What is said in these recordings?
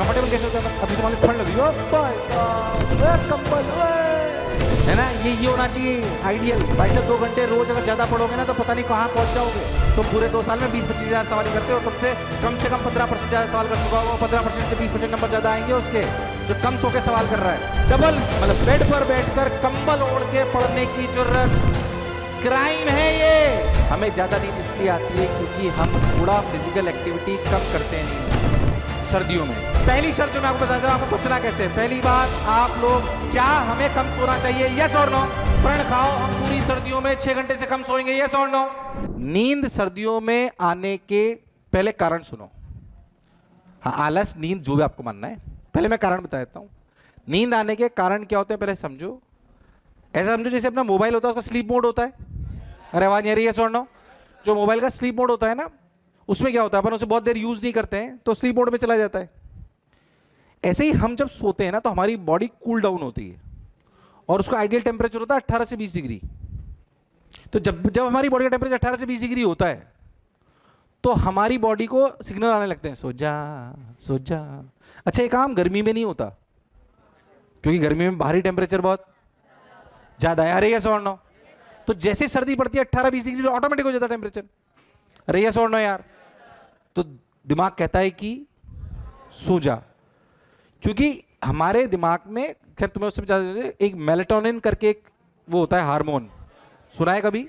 Comfortable कैसे होता है? अभी तुम्हारे ठंड लगी हो भाई साहब, कंबल है ना, ये होना चाहिए आइडियल। भाई साहब 2 घंटे रोज अगर ज्यादा पढ़ोगे ना तो पता नहीं कहाँ पहुंच जाओगे। तो पूरे 2 साल में 20-25 हज़ार सवाल करते हो, तुमसे कम से कम 15% ज्यादा सवाल कर चुका होगा। 15% से 20% नंबर ज्यादा आएंगे उसके जो कम सो के सवाल कर रहा है। डबल मतलब बेड पर बैठकर कंबल ओढ़ के पढ़ने की जरूरत क्राइम है ये। हमें ज्यादा नींद इसलिए आती है क्योंकि हम थोड़ा फिजिकल एक्टिविटी कम करते हैं सर्दियों में। पहली शर्त जो मैं आपको बताता हूँ आपको बचना कैसे। पहली बात, आप लोग क्या हमें कम सोना चाहिए? यस और नो? प्रण खाओ हम पूरी सर्दियों में 6 घंटे से कम सोएंगे, यस और नो? नींद सर्दियों में आने के पहले कारण सुनो। हाँ, आलस, नींद, जो भी आपको मानना है, पहले मैं कारण बता देता हूं। नींद आने के कारण क्या होते हैं पहले समझो। ऐसा समझो जैसे अपना मोबाइल होता है उसका स्लीप मोड होता है। अरे आवाज नहीं आ रही है? सुनो, जो मोबाइल का स्लीप मोड होता है ना, उसमें क्या होता है, अपन उसे बहुत देर यूज नहीं करते हैं तो स्लीप मोड में चला जाता है। ऐसे ही हम जब सोते हैं ना तो हमारी बॉडी कूल डाउन होती है और उसका आइडियल टेम्परेचर होता है 18 से 20 डिग्री। तो जब हमारी बॉडी का टेम्परेचर 18 से 20 डिग्री होता है तो हमारी बॉडी को सिग्नल आने लगते हैं, सो जा सो जा। अच्छा, ये काम गर्मी में नहीं होता क्योंकि गर्मी में बाहरी टेम्परेचर बहुत ज्यादा है। अरे यस और नो? तो जैसे सर्दी पड़ती है 18-20 डिग्री ऑटोमेटिक हो जाता है टेम्परेचर। अरे यस और नो यार? तो दिमाग कहता है कि सो जा, क्योंकि हमारे दिमाग में, खैर तुम्हें उससे ज्यादा, एक मेलेटोनिन करके एक वो होता है हार्मोन, सुना है कभी?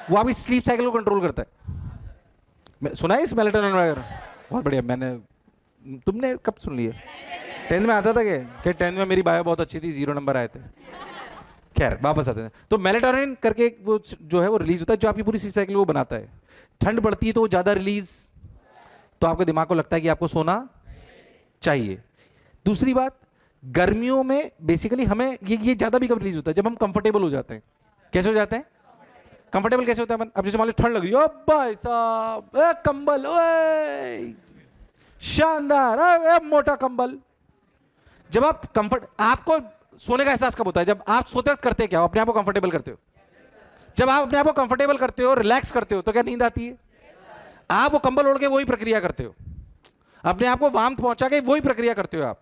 वो आपकी स्लीप साइकिल को कंट्रोल करता है। सुना है इस मेलेटोनिन वगैरह? बहुत बढ़िया। तुमने कब सुन लिया? 10th में आता था क्या? 10th में मेरी बायो बहुत अच्छी थी, 0 नंबर आए थे। खैर वापस आते हैं। तो मेलेटोनिन करके वो जो है वो रिलीज होता है जो आपकी पूरी स्लीप साइकिल को बनाता है। ठंड बढ़ती है तो वो ज्यादा रिलीज, तो आपके दिमाग को लगता है कि आपको सोना चाहिए। दूसरी बात, गर्मियों में बेसिकली हमें ये ज्यादा भी कब रिलीज होता है? जब हम कंफर्टेबल हो जाते हैं। कैसे हो जाते हैं? कंफर्टेबल कैसे होता है? अब जैसे मान लो ठंड लग रही है, भाई साहब कंबल, ओए शानदार, मोटा कंबल। जब आप आपको सोने का एहसास कब होता है? जब आप सोते वक्त करते क्या हो? अपने आप को कंफर्टेबल करते हो। जब आप अपने आप को कंफर्टेबल करते हो, रिलैक्स करते हो, तो क्या नींद आती है? आप वो कंबल ओढ़ के वही प्रक्रिया करते हो, अपने आप को वार्मथ पहुंचा के वही प्रक्रिया करते हो आप।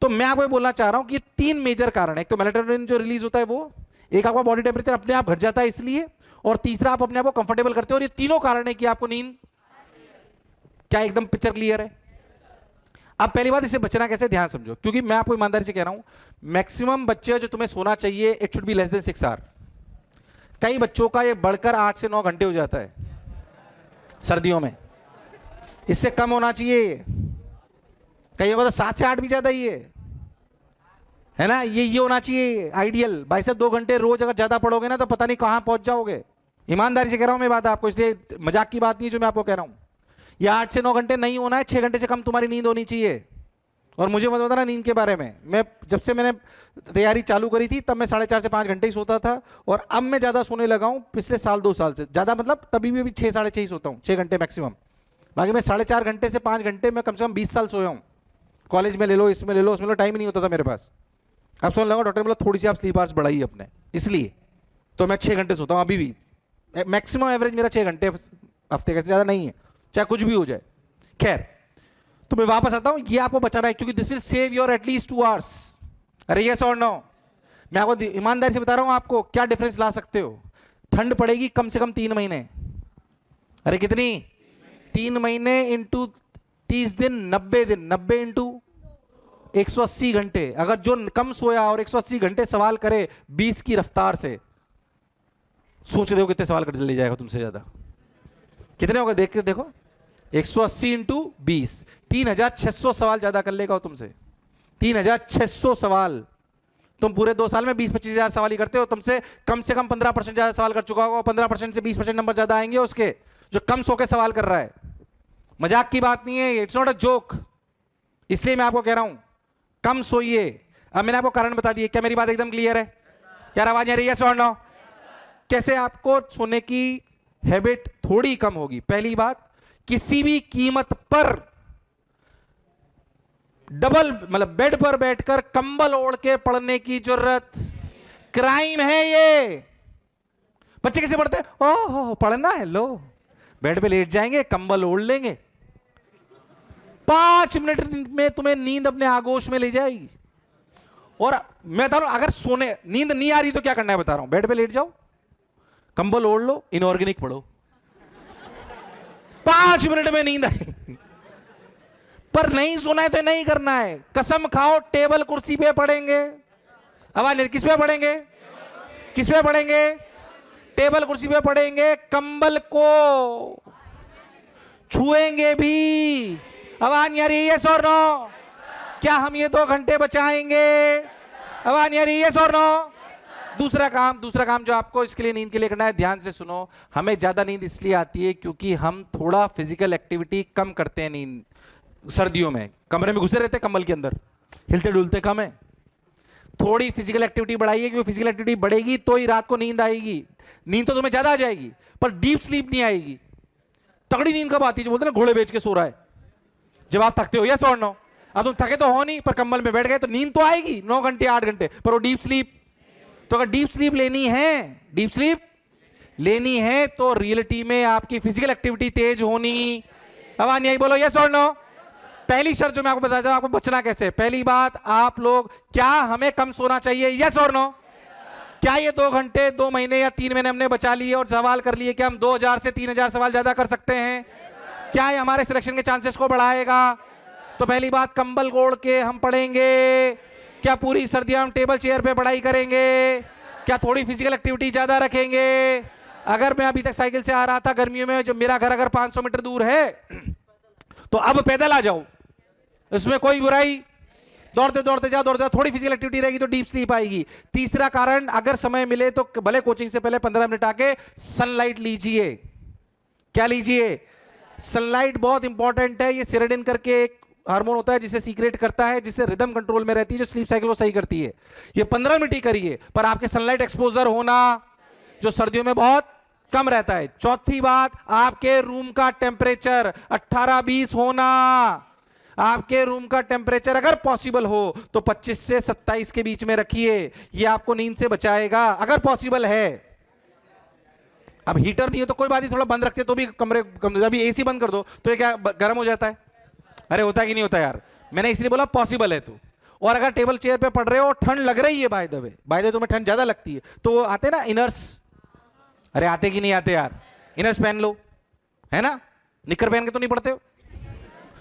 तो मैं आपको बोलना चाह रहा हूं कि 3 मेजर कारण है। एक तो मेलेटोनिन जो रिलीज होता है वो, एक आपका बॉडी टेम्परेचर अपने आप घट जाता है इसलिए, और तीसरा आप अपने आप को कंफर्टेबल करते हो। और ये तीनों कारण है कि आपको नींद। क्या एकदम पिक्चर क्लियर है? अब पहली बात, इससे बचना कैसे ध्यान समझो, क्योंकि मैं आपको ईमानदारी से कह रहा हूं मैक्सिमम बच्चे जो तुम्हें सोना चाहिए it should be less than 6 hour. कई बच्चों का ये बढ़कर 8 से 9 घंटे हो जाता है सर्दियों में, इससे कम होना चाहिए। कईयों को तो 7 से 8 भी ज्यादा ही है ना। ये होना चाहिए आइडियल। भाई साहब 2 घंटे रोज अगर ज्यादा पढ़ोगे ना तो पता नहीं कहां पहुंच जाओगे। ईमानदारी से कह रहा हूं मैं बात आपको, इसलिए मजाक की बात नहीं है जो मैं आपको कह रहा हूं। ये 8 से 9 घंटे नहीं होना है, 6 घंटे से कम तुम्हारी नींद होनी चाहिए। और मुझे मत बताना नींद के बारे में, मैं जब से मैंने तैयारी चालू करी थी तब मैं 4.5 से 5 घंटे ही सोता था, और अब मैं ज्यादा सोने लगा हूं पिछले साल 2 साल से। ज्यादा मतलब तभी भी 6 साढ़े 6 ही सोता हूं, 6 घंटे मैक्सिमम। बाकी मैं 4.5 घंटे से 5 घंटे में कम से कम 20 साल सोया हूं। कॉलेज में ले लो, इसमें ले लो, उसमें लो, टाइम ही नहीं होता था मेरे पास। अब सोने लगा, डॉक्टर ने बोला थोड़ी सी आप स्लीप आवर्स बढ़ाइए अपने, इसलिए तो मैं 6 घंटे सोता हूं अभी भी। मैक्सिमम एवरेज मेरा 6 घंटे हफ्ते का, ज्यादा नहीं है, चाहे कुछ भी हो जाए। खैर, तो मैं वापस आता हूं, ये आपको बचाना है क्योंकि this will save your at least 2 hours. अरे यस और नो? मैं आपको ईमानदारी से बता रहा हूं आपको क्या डिफरेंस ला सकते हो। ठंड पड़ेगी कम से कम 3 महीने। अरे कितनी? 3 महीने इंटू 30 दिन, 90 दिन, 90 इंटू 180 घंटे। अगर जो कम सोया और 180 घंटे सवाल करे 20 की रफ्तार से, सोच रहे हो कितने सवाल कर ले जाएगा तुमसे ज्यादा? कितने होगा देख के देखो, 180 इंटू 20, 3600 सवाल ज्यादा कर लेगा तुमसे। 3600 सवाल। तुम पूरे 2 साल में 20-25 हजार सवाल ही करते हो, तुमसे कम से कम 15% ज्यादा सवाल कर चुका होगा। 15% से 20% नंबर ज्यादा आएंगे उसके जो कम सो के सवाल कर रहा है। मजाक की बात नहीं है, इट्स नॉट अ जोक। इसलिए मैं आपको कह रहा हूं कम सोइए। अब मैंने आपको कारण बता दिए, क्या मेरी बात एकदम क्लियर है यार? आवाज आ रही है? सुन लो कैसे आपको सोने की हैबिट थोड़ी कम होगी। पहली बात, किसी भी कीमत पर डबल मतलब बेड पर बैठकर कंबल ओढ़ के पढ़ने की जरूरत क्राइम है ये। बच्चे कैसे पढ़ते हैं? ओह पढ़ना है, लो बेड पे लेट जाएंगे, कंबल ओढ़ लेंगे, 5 मिनट में तुम्हें नींद अपने आगोश में ले जाएगी। और मैं बता रहा हूं, अगर सोने नींद नहीं आ रही तो क्या करना है बता रहा हूं, बेड पे लेट जाओ, कंबल ओढ़ लो, इनऑर्गेनिक पढ़ो, 5 मिनट में नींद आई। पर नहीं सोना है तो नहीं करना है, कसम खाओ टेबल कुर्सी पे पढ़ेंगे। आवाज नहीं, किस पे पढ़ेंगे, किस पे पढ़ेंगे, टेबल कुर्सी पे पढ़ेंगे, कंबल को छुएंगे भी। आवाज नहीं आ रही, यस और नो? क्या हम ये 2 घंटे बचाएंगे? आवाज नहीं आ रही, यस और नो? दूसरा काम जो आपको इसके लिए, नींद के लिए करना है, ध्यान से सुनो। हमें ज्यादा नींद इसलिए आती है क्योंकि हम थोड़ा फिजिकल एक्टिविटी कम करते हैं। नींद सर्दियों में कमरे में घुसे रहते हैं, कंबल के अंदर, हिलते डुलते कम है। थोड़ी फिजिकल एक्टिविटी बढ़ाइए, क्योंकि फिजिकल एक्टिविटी बढ़ेगी तो ही रात को नींद आएगी। नींद तो तुम्हें ज्यादा आ जाएगी पर डीप स्लीप नहीं आएगी। तगड़ी नींद कब आती है? जो बोलते हैं ना घोड़े बेच के सो रहा है, जब आप थकते हो, यस और नो? अब तुम थके तो हो नहीं, पर कंबल में बैठ गए तो नींद तो आएगी 9 घंटे 8 घंटे, पर वो डीप स्लीप। तो अगर डीप स्लीप लेनी है, डीप स्लीप लेनी है तो रियलिटी में आपकी फिजिकल एक्टिविटी तेज होनी। आवाज नहीं आई, बोलो यस और नो? पहली शर्त जो मैं आपको बताता हूं, आपको बचना कैसे। पहली बात, आप लोग, क्या हमें कम सोना चाहिए, यस और नो? क्या ये 2 घंटे 2 महीने या 3 महीने हमने बचा लिए और सवाल कर लिए कि हम 2000 से 3000 सवाल ज्यादा कर सकते हैं? क्या ये हमारे सिलेक्शन के चांसेस को बढ़ाएगा? तो पहली बात, कंबल ओढ़ के हम पढ़ेंगे। क्या पूरी सर्दियां हम टेबल चेयर पे पढ़ाई करेंगे? क्या थोड़ी फिजिकल एक्टिविटी ज्यादा रखेंगे? अगर मैं अभी तक साइकिल से आ रहा था गर्मियों में, जो मेरा घर अगर 500 मीटर दूर है तो अब पैदल आ जाओ, इसमें कोई बुराई। दौड़ते दौड़ते जाओ, दौड़ते जाओ, थोड़ी फिजिकल एक्टिविटी रहेगी तो डीप स्लीप आएगी। तीसरा कारण, अगर समय मिले तो भले कोचिंग से पहले 15 मिनट आके सनलाइट लीजिए। क्या लीजिए? सनलाइट बहुत इंपॉर्टेंट है। ये सेरोटोनिन करके एक हार्मोन होता है जिसे सीक्रेट करता है, जिससे रिदम कंट्रोल में रहती है, जो स्लीप साइकिल को सही करती है। ये 15 मिनट ही करिए, पर आपके सनलाइट एक्सपोजर होना जो सर्दियों में बहुत कम रहता है। चौथी बात, आपके रूम का टेम्परेचर 18-20 होना। आपके रूम का टेम्परेचर अगर पॉसिबल हो तो 25 से 27 के बीच में रखिए। ये आपको नींद से बचाएगा अगर पॉसिबल है। अब हीटर नहीं है तो कोई बात नहीं, थोड़ा बंद रखते तो भी कमरे, अभी एसी बंद कर दो तो ये क्या गर्म हो जाता है? अरे होता है कि नहीं होता यार? मैंने इसलिए बोला पॉसिबल है तो। और अगर टेबल चेयर पे पढ़ रहे हो, ठंड लग रही है, बाय द वे तुम्हें ठंड ज्यादा लगती है, तो वो आते ना इनर्स। अरे आते कि नहीं आते यार? इनर्स पहन लो, है ना? निकर पहन के तो नहीं पढ़ते हो?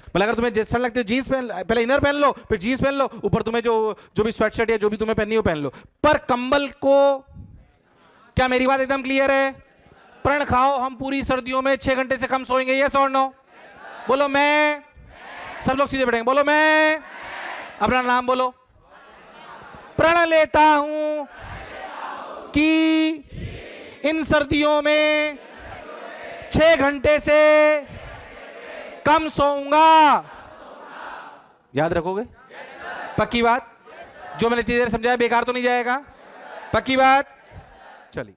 मतलब अगर तुम्हें ठंड लगती है, जीन्स पहन, पहले इनर पहन लो, फिर जीन्स पहन लो, ऊपर तुम्हें जो भी स्वेटशर्ट या जो भी तुम्हें पहननी हो पहन लो। पर कंबल को, क्या मेरी बात एकदम क्लियर है? प्रण खाओ, हम पूरी सर्दियों में 6 घंटे से कम सोएंगे, यस और नो? बोलो मैं। सब लोग सीधे बैठेंगे, बोलो मैं। अपना नाम बोलो। प्रण लेता हूं कि इन सर्दियों में 6 घंटे से कम सोऊंगा। याद रखोगे? पक्की बात? जो मैंने इतनी देर समझाया बेकार तो नहीं जाएगा? पक्की बात? चलिए।